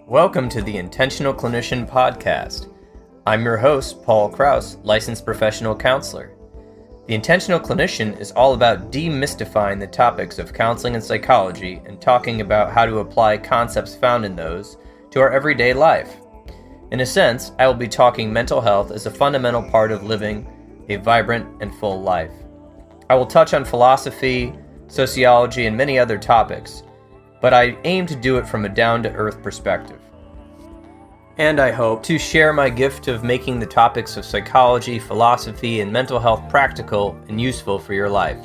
Welcome to the Intentional Clinician podcast. I'm your host, Paul Kraus, licensed professional counselor. The Intentional Clinician is all about demystifying the topics of counseling and psychology and talking about how to apply concepts found in those to our everyday life. In a sense, I will be talking mental health as a fundamental part of living a vibrant and full life. I will touch on philosophy, sociology, and many other topics, but I aim to do it from a down-to-earth perspective. And I hope to share my gift of making the topics of psychology, philosophy, and mental health practical and useful for your life.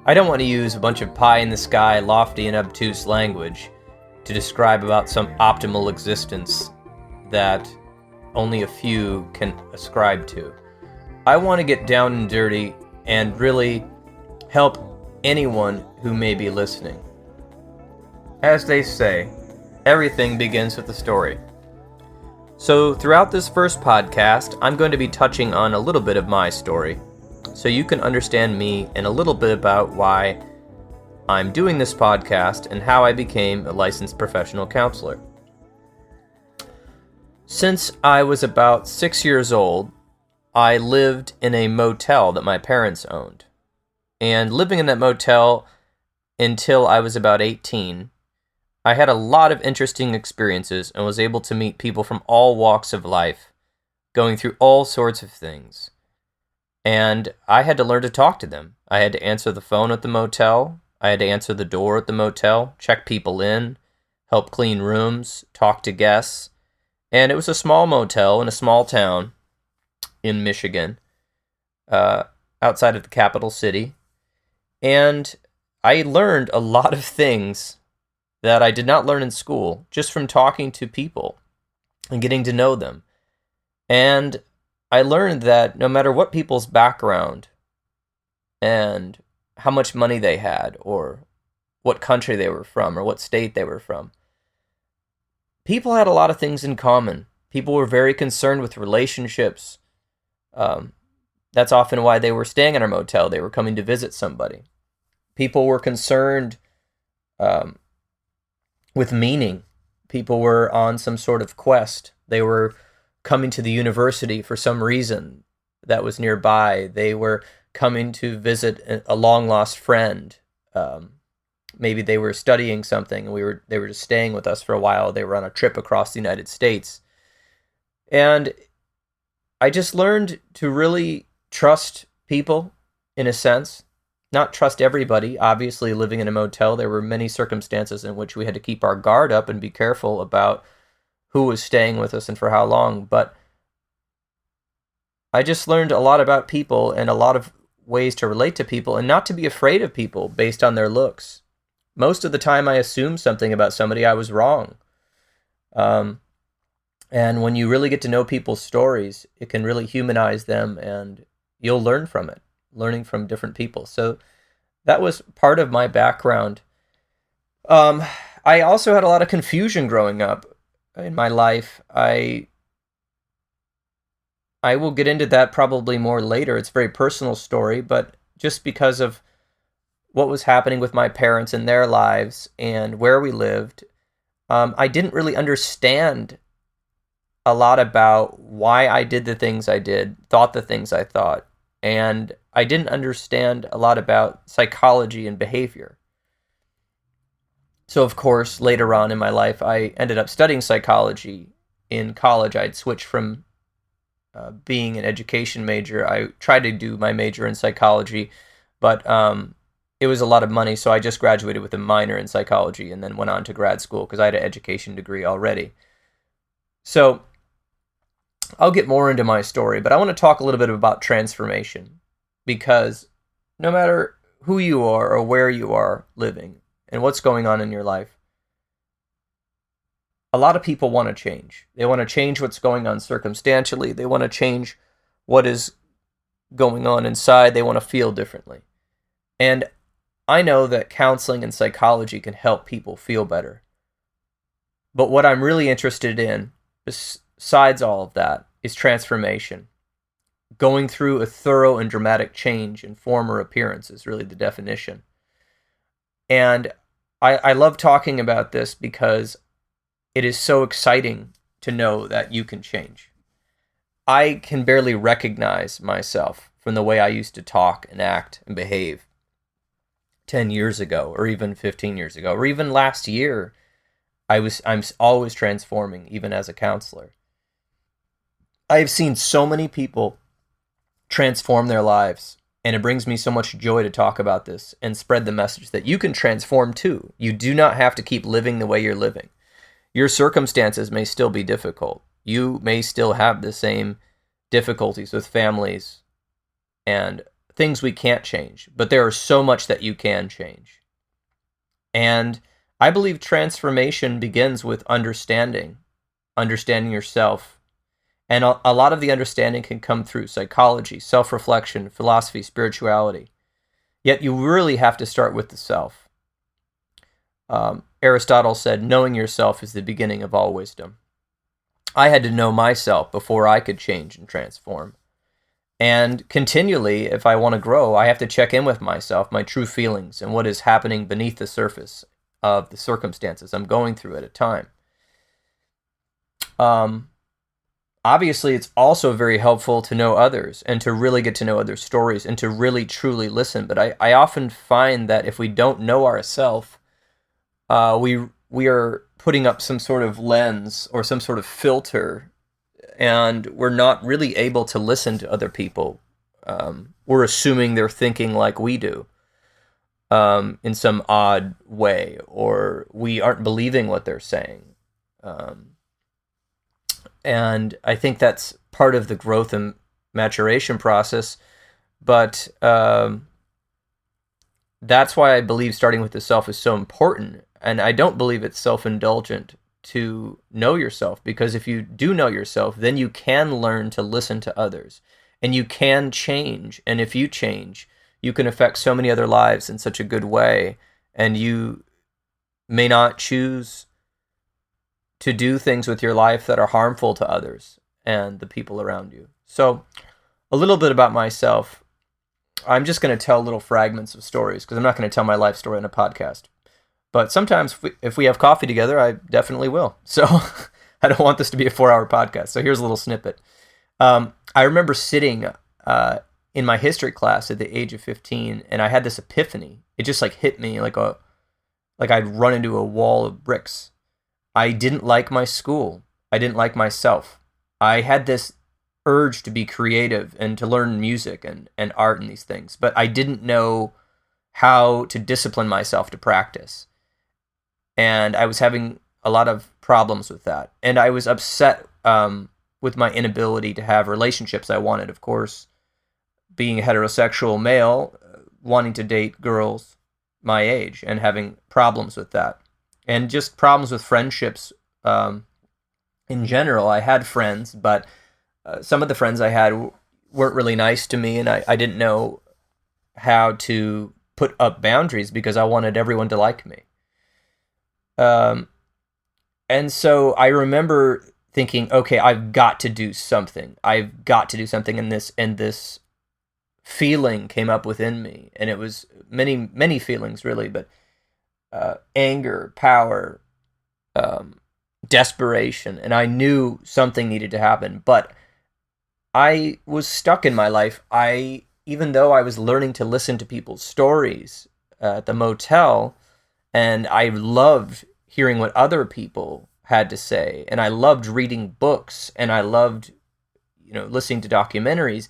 I don't want to use a bunch of pie-in-the-sky, lofty, and obtuse language to describe about some optimal existence that only a few can ascribe to. I want to get down and dirty and really help anyone who may be listening. As they say, everything begins with a story. So throughout this first podcast, I'm going to be touching on a little bit of my story, so you can understand me and a little bit about why I'm doing this podcast and how I became a licensed professional counselor. Since I was about 6 years old, I lived in a motel that my parents owned. And living in that motel until I was about 18, I had a lot of interesting experiences and was able to meet people from all walks of life, going through all sorts of things. And I had to learn to talk to them. I had to answer the phone at the motel. I had to answer the door at the motel, check people in, help clean rooms, talk to guests. And it was a small motel in a small town in Michigan, outside of the capital city. And I learned a lot of things that I did not learn in school, just from talking to people and getting to know them. And I learned that no matter what people's background and how much money they had, or what country they were from, or what state they were from, people had a lot of things in common. People were very concerned with relationships. That's often why they were staying in our motel. They were coming to visit somebody. People were concerned with meaning. People were on some sort of quest. They were coming to the university for some reason that was nearby. They were coming to visit a long-lost friend. Maybe they were studying something, and they were just staying with us for a while. They were on a trip across the United States. And I just learned to really trust people, in a sense. Not trust everybody. Obviously, living in a motel, there were many circumstances in which we had to keep our guard up and be careful about who was staying with us and for how long. But I just learned a lot about people and a lot of ways to relate to people and not to be afraid of people based on their looks. Most of the time I assumed something about somebody, I was wrong. And when you really get to know people's stories, it can really humanize them, and you'll learn from it, learning from different people. So that was part of my background. I also had a lot of confusion growing up in my life. I will get into that probably more later. It's a very personal story, but just because of what was happening with my parents and their lives and where we lived, I didn't really understand a lot about why I did the things I did, thought the things I thought, and I didn't understand a lot about psychology and behavior. So, of course, later on in my life, I ended up studying psychology in college. I'd switched from being an education major. I tried to do my major in psychology, but it was a lot of money, so I just graduated with a minor in psychology and then went on to grad school because I had an education degree already. So I'll get more into my story, but I want to talk a little bit about transformation, because no matter who you are or where you are living and what's going on in your life, a lot of people want to change. They want to change what's going on circumstantially. They want to change what is going on inside. They want to feel differently. And I know that counseling and psychology can help people feel better. But what I'm really interested in, besides all of that, is transformation. Going through a thorough and dramatic change in form or appearance is really the definition. And I love talking about this because it is so exciting to know that you can change. I can barely recognize myself from the way I used to talk and act and behave 10 years ago, or even 15 years ago, or even last year. I'm always transforming, even as a counselor. I've seen so many people transform their lives, and it brings me so much joy to talk about this and spread the message that you can transform too. You do not have to keep living the way you're living. Your circumstances may still be difficult. You may still have the same difficulties with families and things we can't change, but there is so much that you can change. And I believe transformation begins with understanding yourself. And a lot of the understanding can come through psychology, self-reflection, philosophy, spirituality. Yet you really have to start with the self. Aristotle said, knowing yourself is the beginning of all wisdom. I had to know myself before I could change and transform. And continually, if I want to grow, I have to check in with myself, my true feelings, and what is happening beneath the surface of the circumstances I'm going through at a time. Obviously, it's also very helpful to know others and to really get to know others' stories and to really truly listen. But I often find that if we don't know ourselves, we are putting up some sort of lens or some sort of filter, and we're not really able to listen to other people. We're assuming they're thinking like we do in some odd way, or we aren't believing what they're saying. And I think that's part of the growth and maturation process. But that's why I believe starting with the self is so important. And I don't believe it's self-indulgent to know yourself, because if you do know yourself, then you can learn to listen to others, and you can change. And if you change, you can affect so many other lives in such a good way, and you may not choose to do things with your life that are harmful to others and the people around you. So a little bit about myself. I'm just going to tell little fragments of stories, because I'm not going to tell my life story on a podcast. But sometimes if we have coffee together, I definitely will. So I don't want this to be a 4-hour podcast. So here's a little snippet. I remember sitting in my history class at the age of 15, and I had this epiphany. It just like hit me like I'd run into a wall of bricks. I didn't like my school. I didn't like myself. I had this urge to be creative and to learn music and art and these things, but I didn't know how to discipline myself to practice. And I was having a lot of problems with that. And I was upset with my inability to have relationships I wanted, of course. Being a heterosexual male, wanting to date girls my age and having problems with that. And just problems with friendships in general. I had friends, but some of the friends I had weren't really nice to me, and I didn't know how to put up boundaries because I wanted everyone to like me. And so I remember thinking, okay, I've got to do something. I've got to do something in this, and this feeling came up within me, and it was many, many feelings really, but anger, power, desperation, and I knew something needed to happen, but I was stuck in my life. Even though I was learning to listen to people's stories at the motel, and I loved hearing what other people had to say, and I loved reading books, and I loved, listening to documentaries,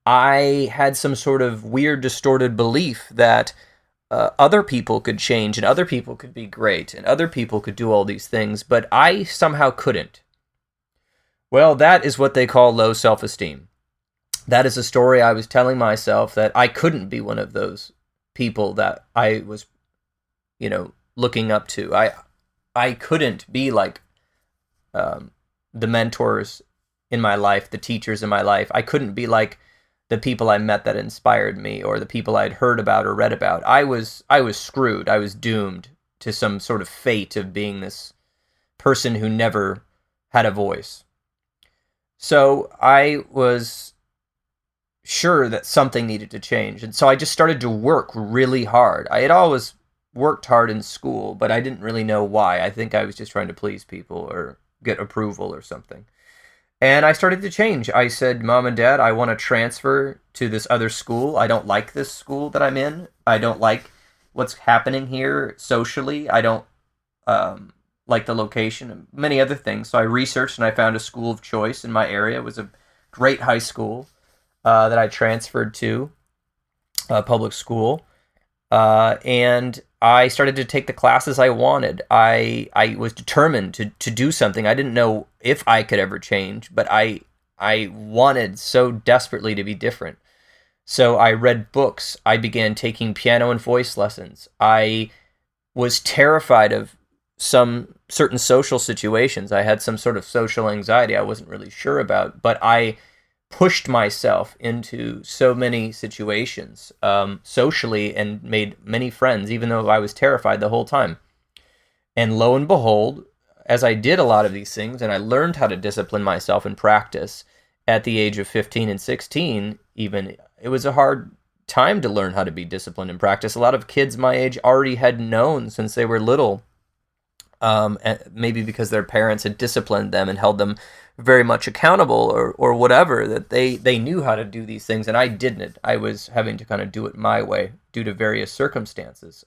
I had some sort of weird, distorted belief that other people could change, and other people could be great, and other people could do all these things, but I somehow couldn't. Well, that is what they call low self-esteem. That is a story I was telling myself, that I couldn't be one of those people that I was, looking up to. I couldn't be like the mentors in my life, the teachers in my life. I couldn't be like the people I met that inspired me, or the people I'd heard about or read about. I was screwed. I was doomed to some sort of fate of being this person who never had a voice. So I was sure that something needed to change. And so I just started to work really hard. I had always worked hard in school, but I didn't really know why. I think I was just trying to please people or get approval or something. And I started to change. I said, Mom and Dad, I want to transfer to this other school. I don't like this school that I'm in. I don't like what's happening here socially. I don't like the location and many other things. So I researched and I found a school of choice in my area. It was a great high school that I transferred to, a public school. And I started to take the classes I wanted. I was determined to do something. I didn't know if I could ever change, but I wanted so desperately to be different. So I read books. I began taking piano and voice lessons. I was terrified of some certain social situations. I had some sort of social anxiety I wasn't really sure about, but I pushed myself into so many situations socially and made many friends, even though I was terrified the whole time. And lo and behold, as I did a lot of these things and I learned how to discipline myself in practice at the age of 15 and 16, even, it was a hard time to learn how to be disciplined in practice. A lot of kids my age already had known since they were little, maybe because their parents had disciplined them and held them very much accountable or whatever, that they knew how to do these things and I didn't. I was having to kind of do it my way due to various circumstances.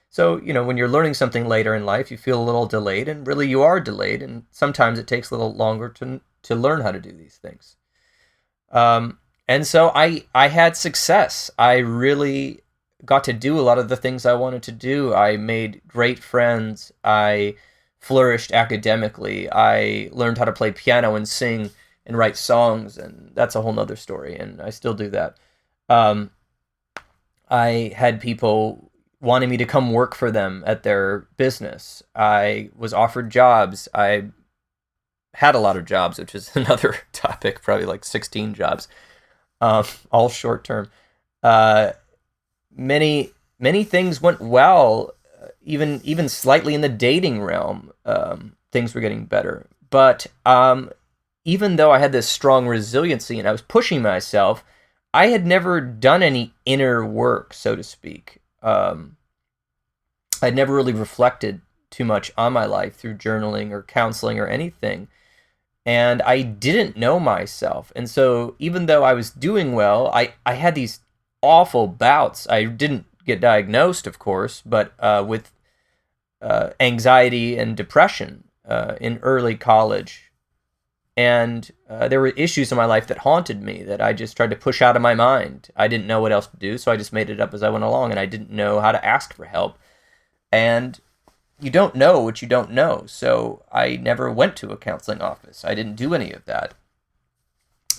So, when you're learning something later in life, you feel a little delayed, and really you are delayed, and sometimes it takes a little longer to learn how to do these things. And so I had success. I really got to do a lot of the things I wanted to do. I made great friends. I flourished academically. I learned how to play piano and sing and write songs, and that's a whole nother story, and I still do that. I had people wanting me to come work for them at their business. I was offered jobs. I had a lot of jobs, which is another topic, probably like 16 jobs, all short term. Many things went well, even slightly in the dating realm. Things were getting better. But even though I had this strong resiliency and I was pushing myself, I had never done any inner work, so to speak. I'd never really reflected too much on my life through journaling or counseling or anything. And I didn't know myself. And so even though I was doing well, I had these awful bouts. I didn't get diagnosed, of course, but with anxiety and depression in early college. And there were issues in my life that haunted me that I just tried to push out of my mind. I didn't know what else to do, so I just made it up as I went along, and I didn't know how to ask for help. And you don't know what you don't know, so I never went to a counseling office. I didn't do any of that.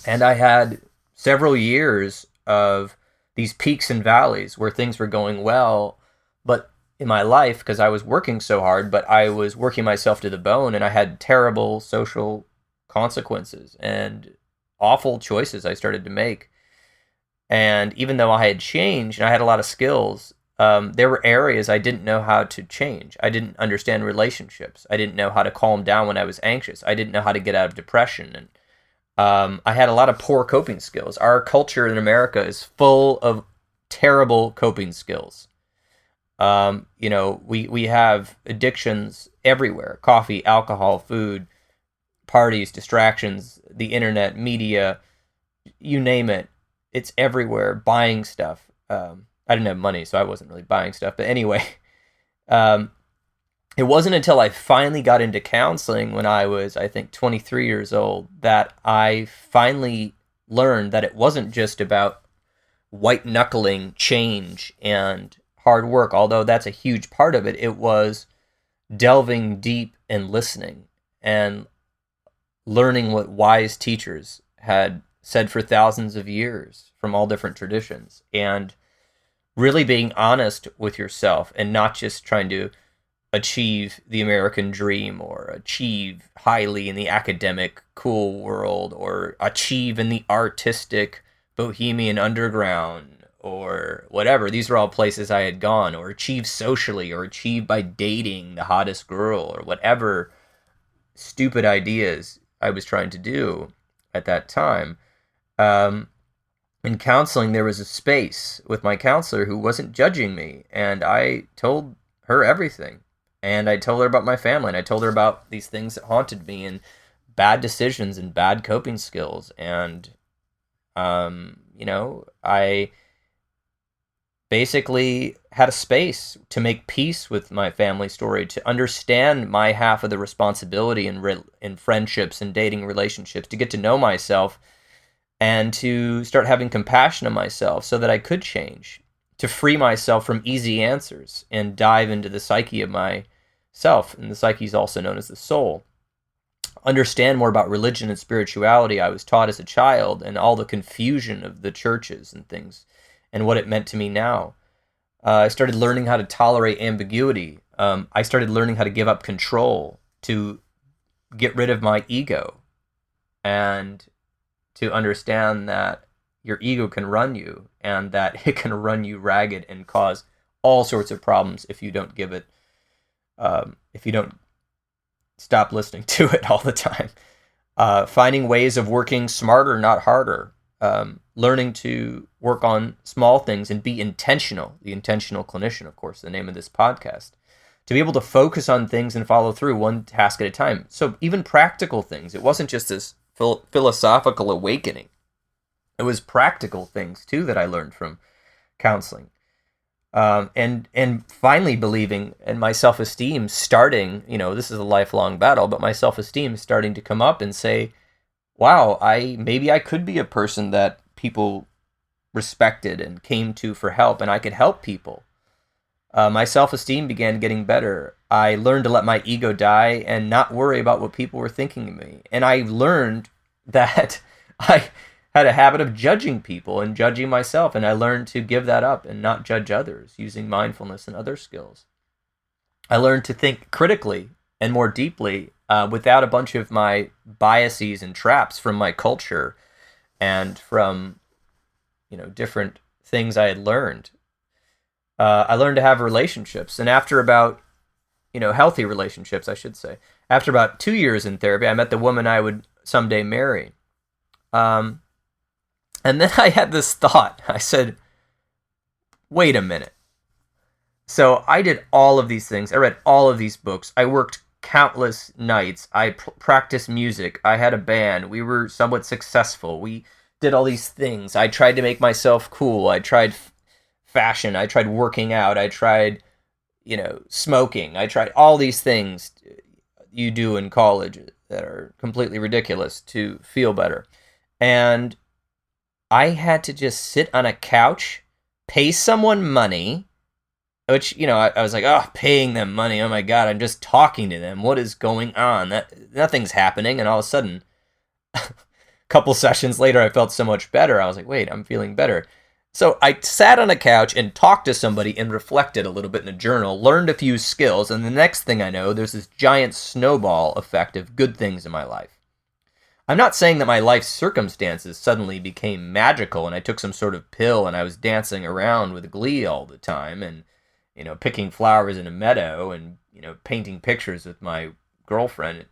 And I had several years of these peaks and valleys where things were going well, but in my life, because I was working so hard, but I was working myself to the bone, and I had terrible social consequences and awful choices I started to make. And even though I had changed and I had a lot of skills, there were areas I didn't know how to change. I didn't understand relationships. I didn't know how to calm down when I was anxious. I didn't know how to get out of depression. And I had a lot of poor coping skills. Our culture in America is full of terrible coping skills. We have addictions everywhere: coffee, alcohol, food, parties, distractions, the internet, media, you name it. It's everywhere. Buying stuff. I didn't have money, so I wasn't really buying stuff. But anyway, it wasn't until I finally got into counseling when I was, I think, 23 years old that I finally learned that it wasn't just about white-knuckling change and hard work, although that's a huge part of it. It was delving deep and listening and learning what wise teachers had said for thousands of years from all different traditions, and really being honest with yourself and not just trying to achieve the American dream or achieve highly in the academic cool world or achieve in the artistic bohemian underground or whatever. These were all places I had gone, or achieve socially, or achieve by dating the hottest girl, or whatever stupid ideas I was trying to do at that time. in counseling, there was a space with my counselor who wasn't judging me, and I told her everything. And I told her about my family, and I told her about these things that haunted me, and bad decisions and bad coping skills. And, I basically had a space to make peace with my family story, to understand my half of the responsibility in friendships and dating relationships, to get to know myself and to start having compassion on myself so that I could change, to free myself from easy answers and dive into the psyche of myself. And the psyche is also known as the soul. Understand more about religion and spirituality I was taught as a child, and all the confusion of the churches and things, and what it meant to me now. I started learning how to tolerate ambiguity. I started learning how to give up control, to get rid of my ego, and to understand that your ego can run you, and that it can run you ragged and cause all sorts of problems if you don't give it, if you don't stop listening to it all the time. Finding ways of working smarter, not harder. Learning to work on small things and be intentional. The Intentional Clinician, of course, the name of this podcast. To be able to focus on things and follow through one task at a time. So even practical things. It wasn't just this philosophical awakening. It was practical things, too, that I learned from counseling. And finally believing in my self-esteem starting, this is a lifelong battle, but my self-esteem starting to come up and say, wow, maybe I could be a person that people respected and came to for help, and I could help people. My self-esteem began getting better. I learned to let my ego die and not worry about what people were thinking of me. And I learned that I had a habit of judging people and judging myself, and I learned to give that up and not judge others using mindfulness and other skills. I learned to think critically and more deeply without a bunch of my biases and traps from my culture and from different things I had learned. I learned to have relationships, and after about healthy relationships, I should say. After about 2 years in therapy, I met the woman I would someday marry. And then I had this thought. I said, wait a minute. So I did all of these things. I read all of these books. I worked countless nights. I practiced music. I had a band. We were somewhat successful. We did all these things. I tried to make myself cool. I tried fashion. I tried working out. I tried, smoking. I tried all these things you do in college that are completely ridiculous to feel better. And I had to just sit on a couch, pay someone money, which, I was like, oh, paying them money. Oh my God, I'm just talking to them. What is going on? Nothing's happening. And all of a sudden, a couple sessions later, I felt so much better. I was like, wait, I'm feeling better. So I sat on a couch and talked to somebody and reflected a little bit in a journal, learned a few skills. And the next thing I know, there's this giant snowball effect of good things in my life. I'm not saying that my life circumstances suddenly became magical and I took some sort of pill and I was dancing around with glee all the time and, picking flowers in a meadow and, painting pictures with my girlfriend.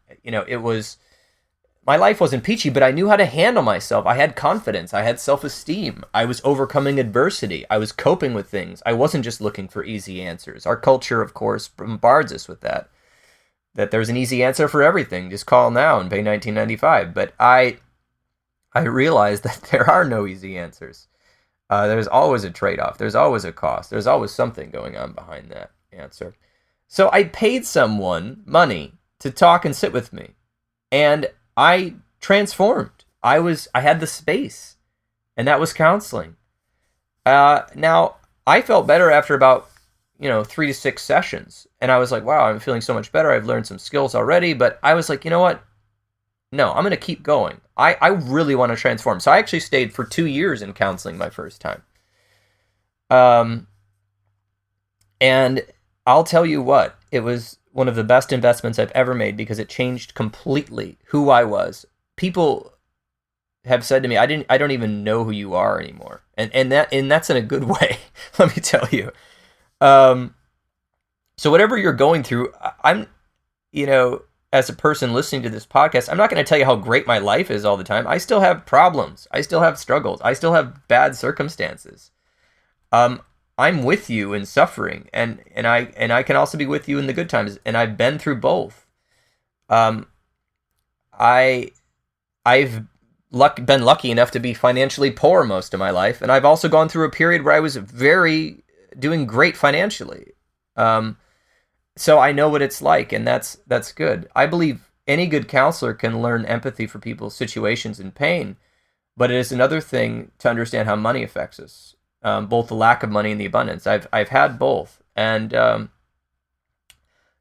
My life wasn't peachy, but I knew how to handle myself. I had confidence. I had self-esteem. I was overcoming adversity. I was coping with things. I wasn't just looking for easy answers. Our culture, of course, bombards us with that there's an easy answer for everything. Just call now and pay $19.95. But I realized that there are no easy answers. There's always a trade-off. There's always a cost. There's always something going on behind that answer. So I paid someone money to talk and sit with me. And I transformed. I had the space. And that was counseling. Now, I felt better after about 3 to 6 sessions. And I was like, wow, I'm feeling so much better. I've learned some skills already. But I was like, you know what? No, I'm going to keep going. I really want to transform. So I actually stayed for 2 years in counseling my first time. And I'll tell you what, it was one of the best investments I've ever made because it changed completely who I was. People have said to me, I don't even know who you are anymore. And that's in a good way, let me tell you. So whatever you're going through, as a person listening to this podcast, I'm not going to tell you how great my life is all the time. I still have problems. I still have struggles. I still have bad circumstances. I'm with you in suffering, and I can also be with you in the good times, and I've been through both. I've been lucky enough to be financially poor most of my life, and I've also gone through a period where I was doing great financially. So I know what it's like, and that's good. I believe any good counselor can learn empathy for people's situations and pain, but it is another thing to understand how money affects us, both the lack of money and the abundance. I've had both, and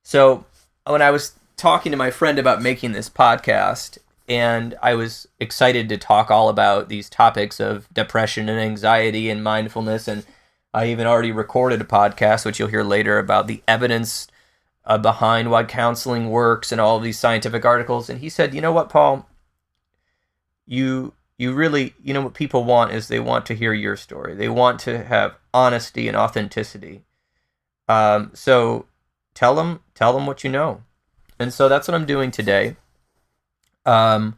so when I was talking to my friend about making this podcast, and I was excited to talk all about these topics of depression and anxiety and mindfulness, and I even already recorded a podcast, which you'll hear later, about the evidence behind why counseling works and all of these scientific articles. And he said, you know what, Paul, you really, what people want is they want to hear your story. They want to have honesty and authenticity. So tell them what you know. And so that's what I'm doing today. So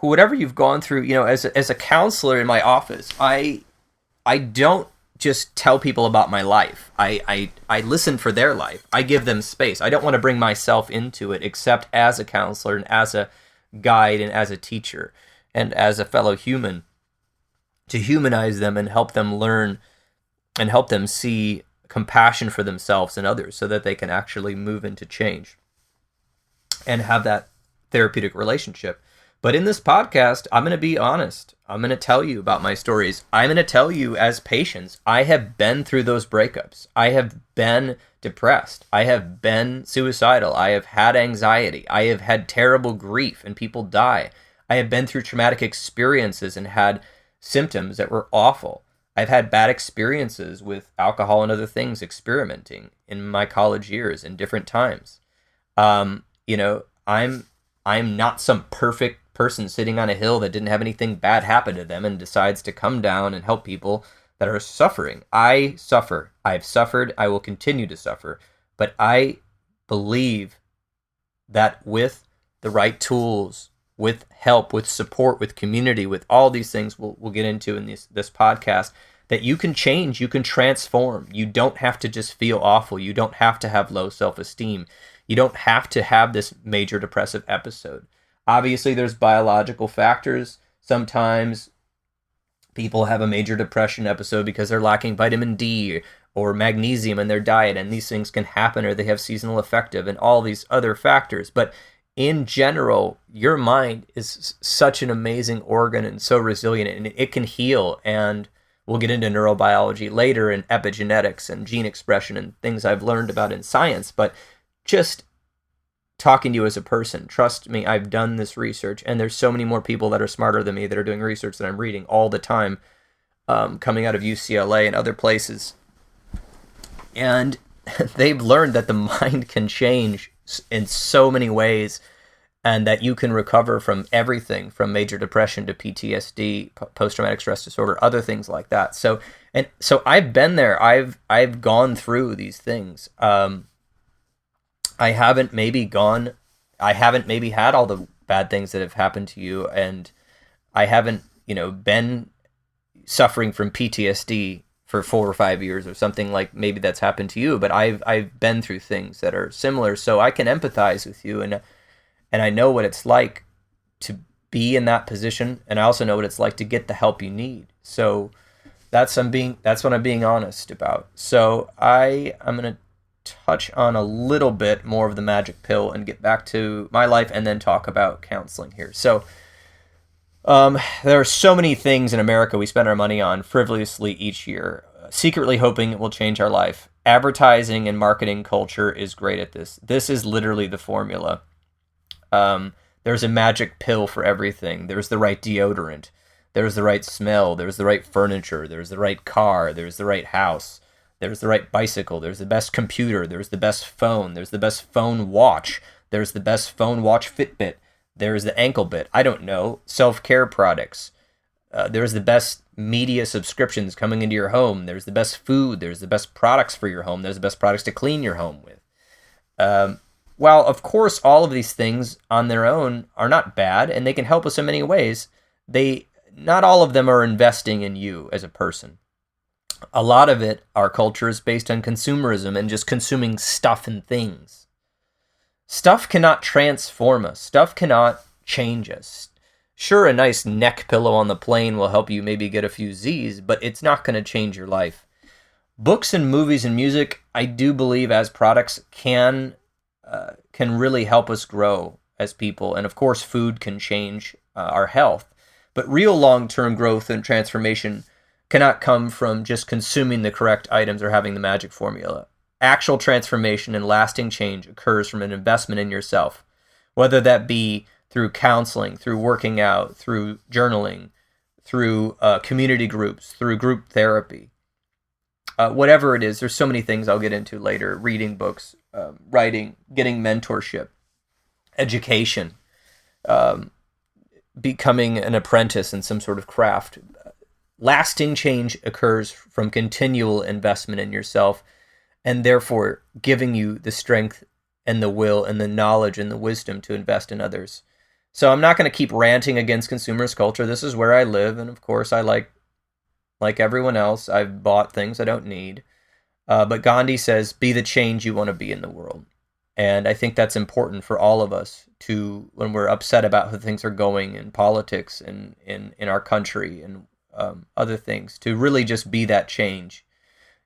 whatever you've gone through, as a counselor in my office, I don't just tell people about my life. I listen for their life. I give them space. I don't want to bring myself into it, except as a counselor and as a guide and as a teacher and as a fellow human, to humanize them and help them learn and help them see compassion for themselves and others, so that they can actually move into change and have that therapeutic relationship. But in this podcast, I'm going to be honest. I'm going to tell you about my stories. I'm going to tell you as patients, I have been through those breakups. I have been depressed. I have been suicidal. I have had anxiety. I have had terrible grief and people die. I have been through traumatic experiences and had symptoms that were awful. I've had bad experiences with alcohol and other things, experimenting in my college years in different times. I'm not some perfect person sitting on a hill that didn't have anything bad happen to them and decides to come down and help people that are suffering. I suffer. I've suffered. I will continue to suffer. But I believe that with the right tools, with help, with support, with community, with all these things we'll get into in this podcast, that you can change, you can transform. You don't have to just feel awful. You don't have to have low self-esteem. You don't have to have this major depressive episode. Obviously, there's biological factors. Sometimes people have a major depression episode because they're lacking vitamin D or magnesium in their diet, and these things can happen, or they have seasonal affective and all these other factors. But in general, your mind is such an amazing organ and so resilient, and it can heal. And we'll get into neurobiology later and epigenetics and gene expression and things I've learned about in science. But just talking to you as a person, trust me, I've done this research, and there's so many more people that are smarter than me that are doing research that I'm reading all the time, coming out of UCLA and other places. And they've learned that the mind can change in so many ways, and that you can recover from everything from major depression to PTSD, post-traumatic stress disorder, other things like that. So I've been there. I've gone through these things. I haven't maybe had all the bad things that have happened to you, and I haven't, been suffering from PTSD for 4 or 5 years or something like maybe that's happened to you, but I've been through things that are similar, so I can empathize with you, and I know what it's like to be in that position, and I also know what it's like to get the help you need. So that's what I'm being honest about. So I'm going to touch on a little bit more of the magic pill and get back to my life, and then talk about counseling here. So there are so many things in America we spend our money on frivolously each year, secretly hoping it will change our life. Advertising and marketing culture is great at this. This is literally the formula. There's a magic pill for everything. There's the right deodorant. There's the right smell. There's the right furniture. There's the right car. There's the right house. There's the right bicycle. There's the best computer. There's the best phone. There's the best phone watch. There's the best phone watch Fitbit. There's the ankle bit. I don't know. Self-care products. There's the best media subscriptions coming into your home. There's the best food. There's the best products for your home. There's the best products to clean your home with. while of course all of these things on their own are not bad and they can help us in many ways, they not all of them are investing in you as a person. A lot of it, our culture, is based on consumerism and just consuming stuff and things. Stuff cannot transform us. Stuff cannot change us. Sure, a nice neck pillow on the plane will help you maybe get a few Z's, but it's not going to change your life. Books and movies and music, I do believe, as products, can really help us grow as people. And of course, food can change our health. But real long-term growth and transformation cannot come from just consuming the correct items or having the magic formula. Actual transformation and lasting change occurs from an investment in yourself, whether that be through counseling, through working out, through journaling, through community groups, through group therapy. Whatever it is, there's so many things I'll get into later: reading books, writing, getting mentorship, education, becoming an apprentice in some sort of craft. Lasting change occurs from continual investment in yourself, and therefore giving you the strength and the will and the knowledge and the wisdom to invest in others. So I'm not going to keep ranting against consumerist culture. This is where I live, and of course I like everyone else, I've bought things I don't need. But Gandhi says, be the change you want to be in the world. And I think that's important for all of us to, when we're upset about how things are going in politics and in our country and other things, to really just be that change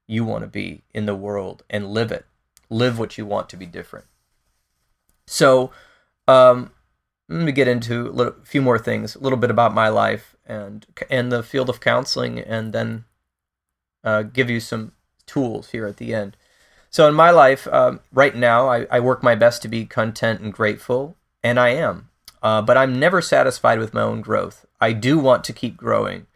you want to be in the world and live it. Live what you want to be different. So let me get into a few more things, a little bit about my life and the field of counseling, and then give you some tools here at the end. So in my life, right now, I work my best to be content and grateful, and I am. But I'm never satisfied with my own growth. I do want to keep growing.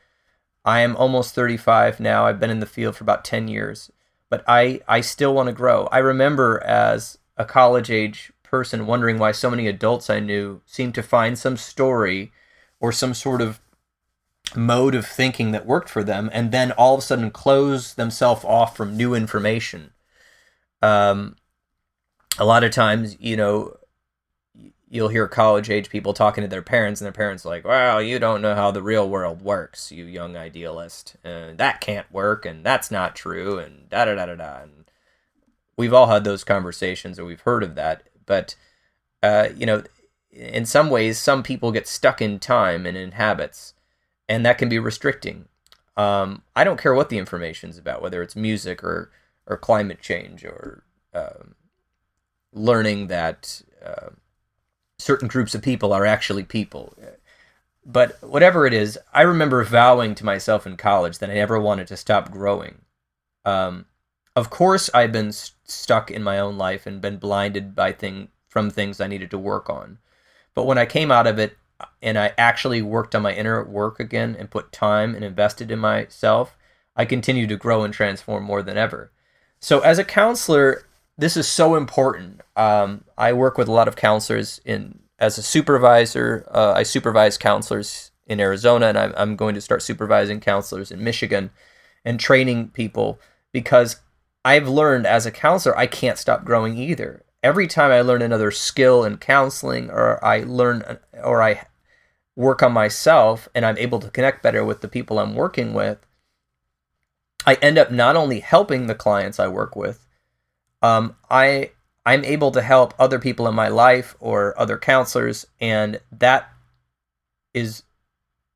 I am almost 35 now. I've been in the field for about 10 years, but I still want to grow. I remember as a college-age person wondering why so many adults I knew seemed to find some story or some sort of mode of thinking that worked for them, and then all of a sudden close themselves off from new information. A lot of times, you'll hear college-age people talking to their parents, and their parents are like, well, you don't know how the real world works, you young idealist. That can't work, and that's not true, and da-da-da-da-da. And we've all had those conversations, or we've heard of that. But, in some ways, some people get stuck in time and in habits, and that can be restricting. I don't care what the information's about, whether it's music or climate change or learning that certain groups of people are actually people. But whatever it is, I remember vowing to myself in college that I never wanted to stop growing. Of course, I've been stuck in my own life and been blinded by from things I needed to work on. But when I came out of it and I actually worked on my inner work again and put time and invested in myself, I continued to grow and transform more than ever. So as a counselor, this is so important. I work with a lot of counselors as a supervisor. I supervise counselors in Arizona, and I'm going to start supervising counselors in Michigan and training people, because I've learned as a counselor, I can't stop growing either. Every time I learn another skill in counseling, or I work on myself and I'm able to connect better with the people I'm working with, I end up not only helping the clients I work with, I'm able to help other people in my life or other counselors, and that is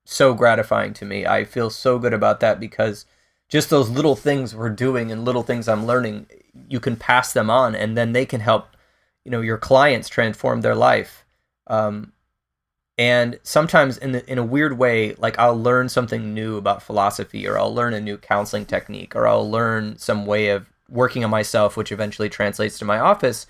so gratifying to me. I feel so good about that, because just those little things we're doing and little things I'm learning, you can pass them on, and then they can help, your clients transform their life. And sometimes in a weird way, like I'll learn something new about philosophy, or I'll learn a new counseling technique, or I'll learn some way of working on myself, which eventually translates to my office.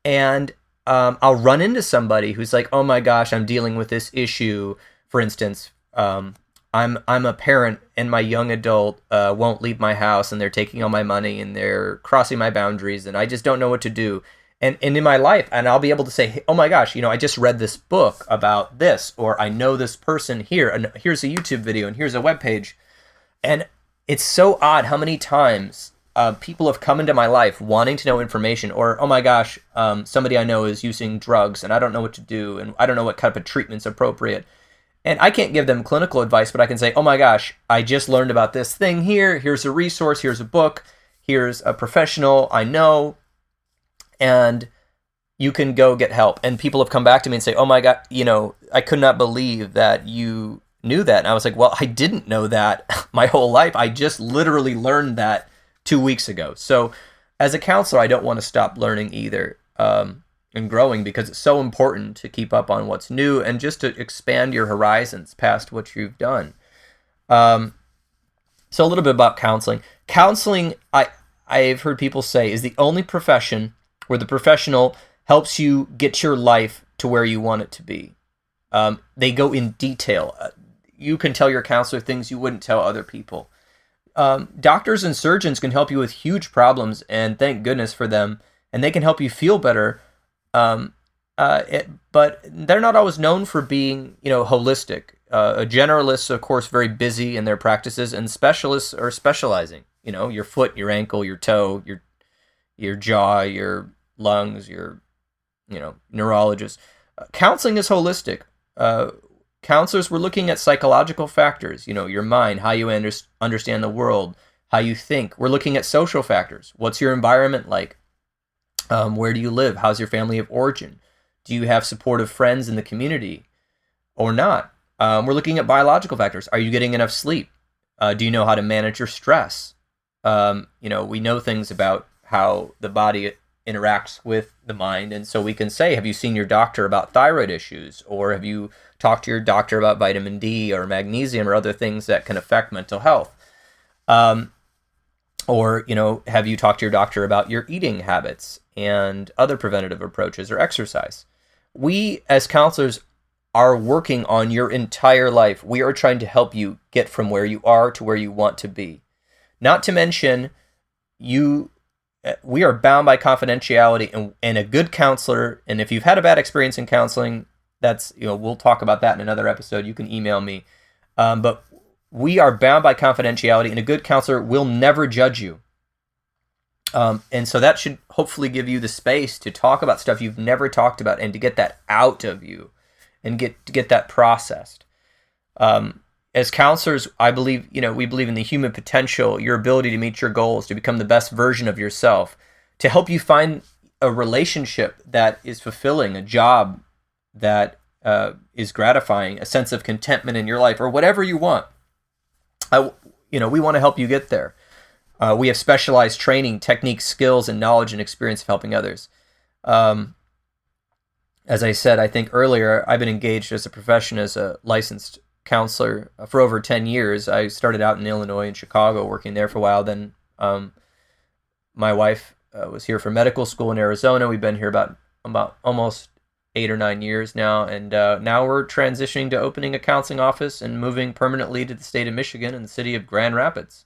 And I'll run into somebody who's like, oh my gosh, I'm dealing with this issue. For instance, I'm a parent and my young adult won't leave my house, and they're taking all my money and they're crossing my boundaries, and I just don't know what to do. And in my life, and I'll be able to say, hey, oh my gosh, I just read this book about this, or I know this person here, and here's a YouTube video, and here's a webpage. And it's so odd how many times people have come into my life wanting to know information, or, oh my gosh, somebody I know is using drugs and I don't know what to do, and I don't know what kind of treatment's appropriate. And I can't give them clinical advice, but I can say, oh my gosh, I just learned about this thing here. Here's a resource. Here's a book. Here's a professional I know. And you can go get help. And people have come back to me and say, oh my God, I could not believe that you knew that. And I was like, well, I didn't know that my whole life. I just literally learned that 2 weeks ago. So as a counselor, I don't want to stop learning either. And growing, because it's so important to keep up on what's new and just to expand your horizons past what you've done. So a little bit about counseling. Counseling, I've heard people say, is the only profession where the professional helps you get your life to where you want it to be. They go in detail. You can tell your counselor things you wouldn't tell other people. Doctors and surgeons can help you with huge problems, and thank goodness for them, and they can help you feel better. But they're not always known for being, holistic. Generalists, of course, very busy in their practices, and specialists are specializing. Your foot, your ankle, your toe, your jaw, your lungs, your, neurologist. Counseling is holistic. Counselors were looking at psychological factors. Your mind, how you understand the world, how you think. We're looking at social factors. What's your environment like? Where do you live? How's your family of origin? Do you have supportive friends in the community or not? We're looking at biological factors. Are you getting enough sleep? Do you know how to manage your stress? We know things about how the body interacts with the mind. And so we can say, have you seen your doctor about thyroid issues? Or have you talked to your doctor about vitamin D or magnesium or other things that can affect mental health? Or, have you talked to your doctor about your eating habits and other preventative approaches or exercise? We, as counselors, are working on your entire life. We are trying to help you get from where you are to where you want to be. Not to mention, we are bound by confidentiality, and a good counselor, and if you've had a bad experience in counseling, that's, we'll talk about that in another episode. You can email me. But we are bound by confidentiality, and a good counselor will never judge you. And so that should hopefully give you the space to talk about stuff you've never talked about and to get that out of you and get that processed. As counselors, I believe, we believe in the human potential, your ability to meet your goals, to become the best version of yourself, to help you find a relationship that is fulfilling, a job that is gratifying, a sense of contentment in your life, or whatever you want. We want to help you get there. We have specialized training, techniques, skills, and knowledge and experience of helping others. As I said, I think earlier, I've been engaged as a profession as a licensed counselor for over 10 years. I started out in Illinois and Chicago, working there for a while. Then my wife was here for medical school in Arizona. We've been here about almost 8 or 9 years now, and now we're transitioning to opening a counseling office and moving permanently to the state of Michigan in the city of Grand Rapids,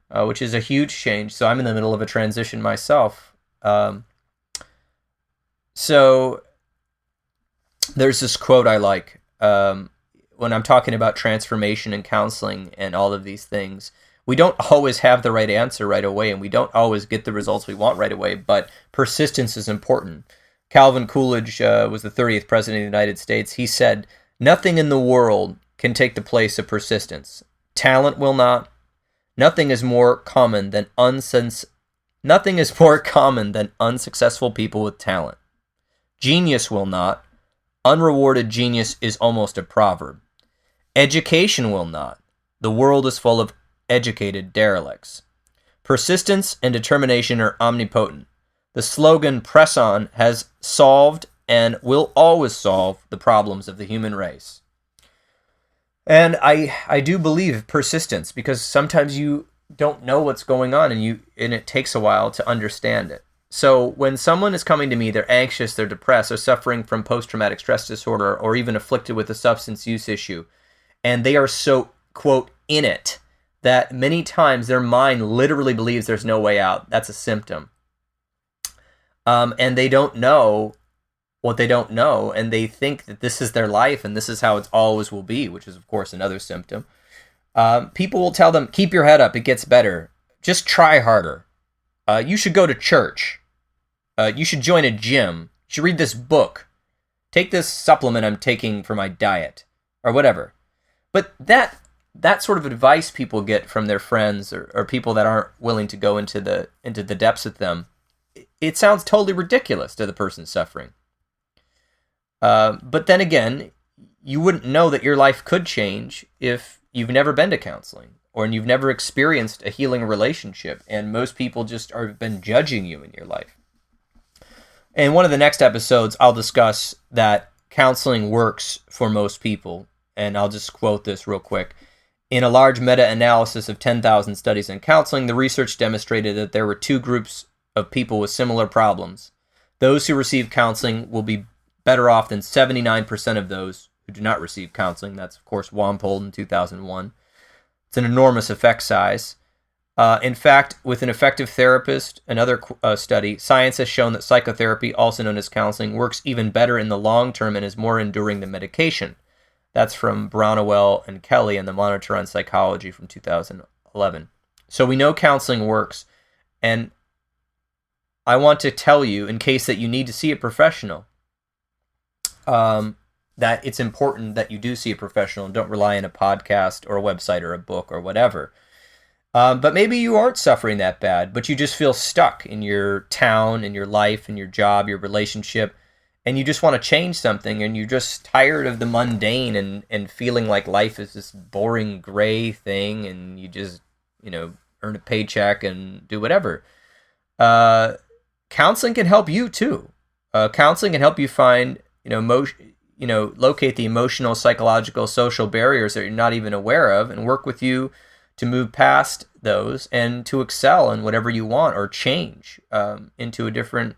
which is a huge change. So I'm in the middle of a transition myself. So there's this quote I like when I'm talking about transformation and counseling and all of these things. We don't always have the right answer right away, and we don't always get the results we want right away, but persistence is important. Calvin Coolidge was the 30th president of the United States. He said, "Nothing in the world can take the place of persistence. Talent will not. Nothing is more common than unsuccessful people with talent. Genius will not. Unrewarded genius is almost a proverb. Education will not. The world is full of educated derelicts. Persistence and determination are omnipotent. The slogan 'Press On' has solved and will always solve the problems of the human race." And I do believe persistence, because sometimes you don't know what's going on and it takes a while to understand it. So when someone is coming to me, they're anxious, they're depressed, they're suffering from post-traumatic stress disorder, or even afflicted with a substance use issue, and they are so, quote, in it, that many times their mind literally believes there's no way out. That's a symptom. And they don't know what they don't know, and they think that this is their life and this is how it always will be, which is, of course, another symptom. People will tell them, keep your head up, it gets better. Just try harder. You should go to church. You should join a gym. You should read this book. Take this supplement I'm taking for my diet, or whatever. But that sort of advice people get from their friends or people that aren't willing to go into the depths with them, it sounds totally ridiculous to the person suffering. But then again, you wouldn't know that your life could change if you've never been to counseling or you've never experienced a healing relationship, and most people just have been judging you in your life. In one of the next episodes, I'll discuss that counseling works for most people, and I'll just quote this real quick. In a large meta-analysis of 10,000 studies in counseling, the research demonstrated that there were two groups of people with similar problems. Those who receive counseling will be better off than 79% of those who do not receive counseling. That's, of course, Wampold in 2001. It's an enormous effect size. In fact, with an effective therapist, another study, science has shown that psychotherapy, also known as counseling, works even better in the long term and is more enduring than medication. That's from Brownawell and Kelly in the Monitor on Psychology from 2011. So we know counseling works, and I want to tell you, in case that you need to see a professional, that it's important that you do see a professional and don't rely on a podcast or a website or a book or whatever. But maybe you aren't suffering that bad, but you just feel stuck in your town, in your life, in your job, your relationship, and you just want to change something, and you're just tired of the mundane and feeling like life is this boring gray thing, and you just, earn a paycheck and do whatever. Counseling can help you too. Counseling can help you find, locate the emotional, psychological, social barriers that you're not even aware of, and work with you to move past those and to excel in whatever you want or change into a different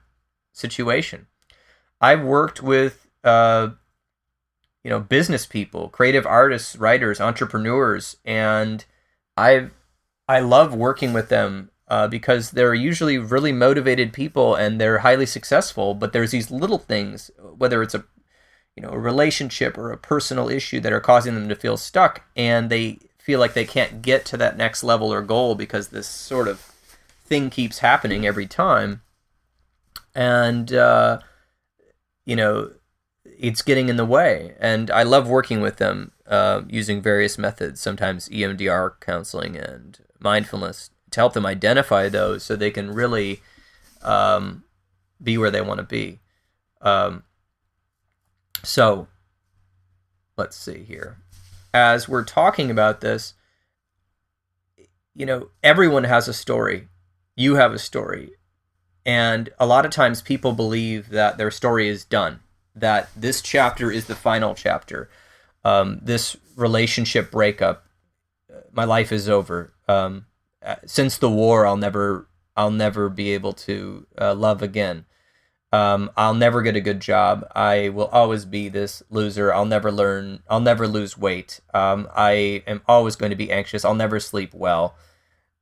situation. I've worked with, business people, creative artists, writers, entrepreneurs, and I love working with them because they're usually really motivated people and they're highly successful. But there's these little things, whether it's a relationship or a personal issue, that are causing them to feel stuck, and they feel like they can't get to that next level or goal because this sort of thing keeps happening every time. And, it's getting in the way. And I love working with them using various methods, sometimes EMDR counseling and mindfulness, to help them identify those so they can really be where they want to be. So let's see here. As we're talking about this, everyone has a story. You have a story. And a lot of times people believe that their story is done, that this chapter is the final chapter. This relationship breakup, my life is over. Since the war, I'll never be able to love again. I'll never get a good job. I will always be this loser. I'll never lose weight. I am always going to be anxious. I'll never sleep well.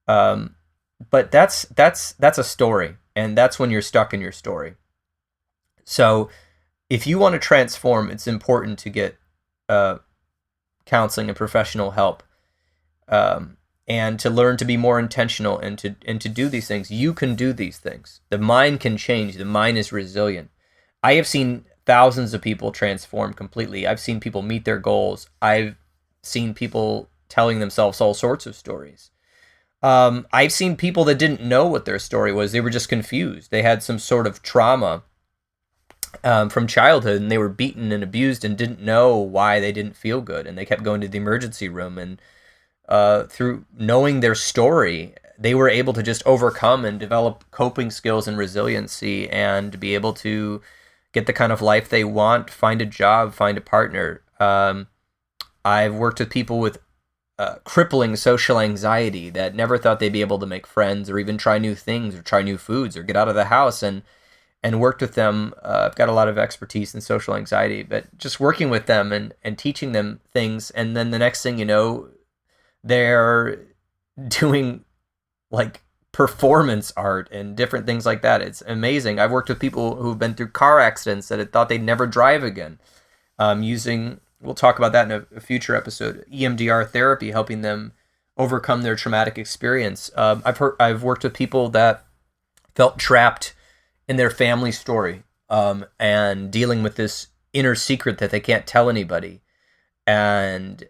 But that's a story, and that's when you're stuck in your story. So if you want to transform, it's important to get counseling and professional help, and to learn to be more intentional and to do these things. You can do these things. The mind can change. The mind is resilient. I have seen thousands of people transform completely. I've seen people meet their goals. I've seen people telling themselves all sorts of stories. I've seen people that didn't know what their story was. They were just confused. They had some sort of trauma from childhood, and they were beaten and abused and didn't know why they didn't feel good. And they kept going to the emergency room, and through knowing their story, they were able to just overcome and develop coping skills and resiliency and be able to get the kind of life they want, find a job, find a partner. I've worked with people with crippling social anxiety that never thought they'd be able to make friends or even try new things or try new foods or get out of the house, and worked with them. I've got a lot of expertise in social anxiety, but just working with them and teaching them things, and then the next thing you know, they're doing like performance art and different things like that. It's amazing. I've worked with people who've been through car accidents that had thought they'd never drive again, using, we'll talk about that in a future episode, EMDR therapy, helping them overcome their traumatic experience. I've worked with people that felt trapped in their family story, and dealing with this inner secret that they can't tell anybody, and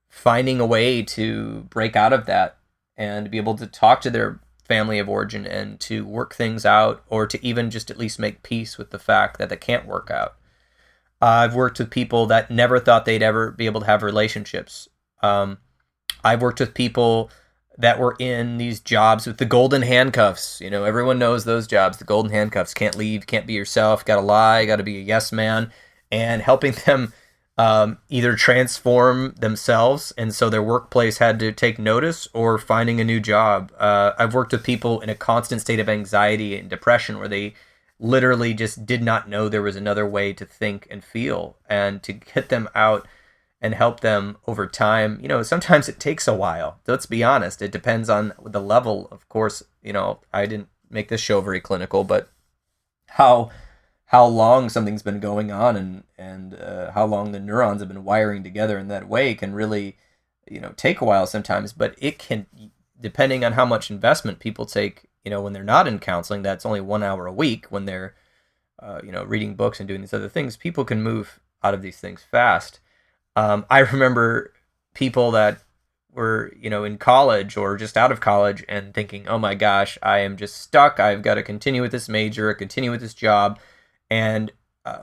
finding a way to break out of that and be able to talk to their family of origin and to work things out, or to even just at least make peace with the fact that they can't work out. I've worked with people that never thought they'd ever be able to have relationships. I've worked with people that were in these jobs with the golden handcuffs. You know, everyone knows those jobs, the golden handcuffs. Can't leave, can't be yourself, got to lie, got to be a yes man, and helping them either transform themselves, and so their workplace had to take notice, or finding a new job. I've worked with people in a constant state of anxiety and depression where they literally just did not know there was another way to think and feel, and to get them out and help them over time. You know, sometimes it takes a while. Let's be honest. It depends on the level, of course. You know, I didn't make this show very clinical, but how long something's been going on, and how long the neurons have been wiring together in that way can really, you know, take a while sometimes. But it can, depending on how much investment people take, you know, when they're not in counseling, that's only 1 hour a week. When they're, you know, reading books and doing these other things, people can move out of these things fast. I remember people that were, you know, in college or just out of college and thinking, oh my gosh, I am just stuck. I've got to continue with this major, continue with this job. And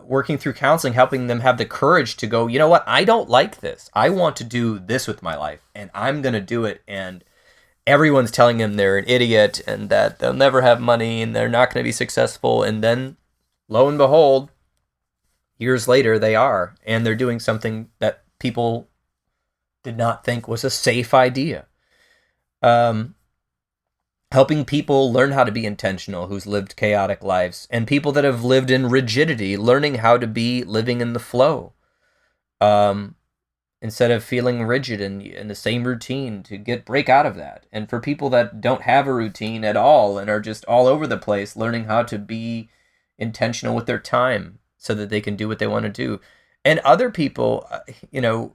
working through counseling, helping them have the courage to go, you know what, I don't like this. I want to do this with my life, and I'm going to do it. And everyone's telling them they're an idiot and that they'll never have money and they're not going to be successful. And then, lo and behold, years later, they are. And they're doing something that people did not think was a safe idea. Helping people learn how to be intentional who's lived chaotic lives, and people that have lived in rigidity, learning how to be living in the flow. Instead of feeling rigid in the same routine, to break out of that. And for people that don't have a routine at all and are just all over the place, learning how to be intentional with their time so that they can do what they want to do. And other people, you know,